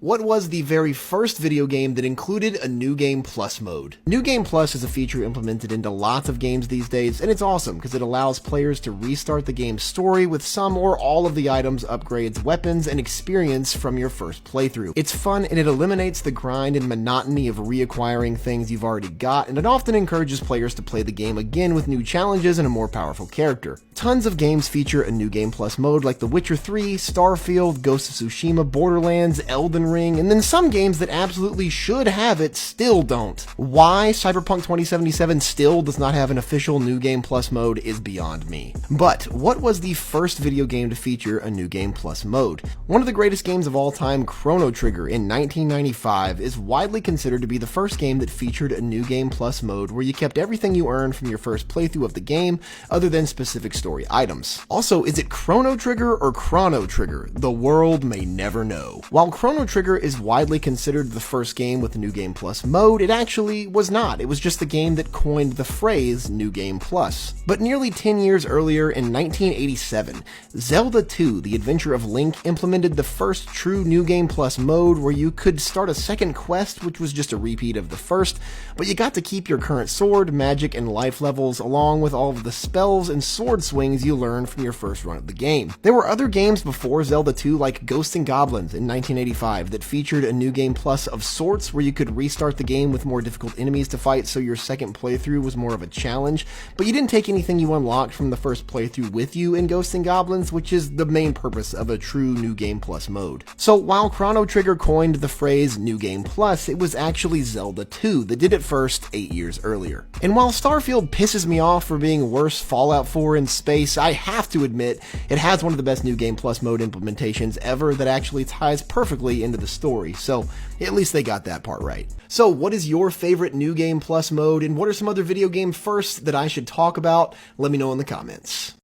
What was the very first video game that included a New Game Plus mode? New Game Plus is a feature implemented into lots of games these days, and it's awesome because it allows players to restart the game's story with some or all of the items, upgrades, weapons, and experience from your first playthrough. It's fun and it eliminates the grind and monotony of reacquiring things you've already got, and it often encourages players to play the game again with new challenges and a more powerful character. Tons of games feature a New Game Plus mode like The Witcher 3, Starfield, Ghost of Tsushima, Borderlands, Elden Ring, and then some games that absolutely should have it still don't. Why Cyberpunk 2077 still does not have an official New Game Plus mode is beyond me. But what was the first video game to feature a New Game Plus mode? One of the greatest games of all time, Chrono Trigger in 1995, is widely considered to be the first game that featured a New Game Plus mode where you kept everything you earned from your first playthrough of the game other than specific story items. Also, is it Chrono Trigger or Chrono Trigger? The world may never know. While Chrono Trigger is widely considered the first game with a New Game Plus mode, it actually was not. It was just the game that coined the phrase New Game Plus. But nearly 10 years earlier, in 1987, Zelda 2: The Adventure of Link implemented the first true New Game Plus mode where you could start a second quest, which was just a repeat of the first, but you got to keep your current sword, magic, and life levels along with all of the spells and sword swings you learned from your first run of the game. There were other games before Zelda 2 like Ghosts and Goblins in 1985 that featured a New Game Plus of sorts where you could restart the game with more difficult enemies to fight, so your second playthrough was more of a challenge, but you didn't take anything you unlocked from the first playthrough with you in Ghosts and Goblins, which is the main purpose of a true New Game Plus mode. So while Chrono Trigger coined the phrase New Game Plus, it was actually Zelda 2 that did it first 8 years earlier. And while Starfield pisses me off for being worse Fallout 4 in space, I have to admit it has one of the best New Game Plus mode implementations ever that actually ties perfectly into the story, so at least they got that part right. So what is your favorite New Game Plus mode, and what are some other video game firsts that I should talk about? Let me know in the comments.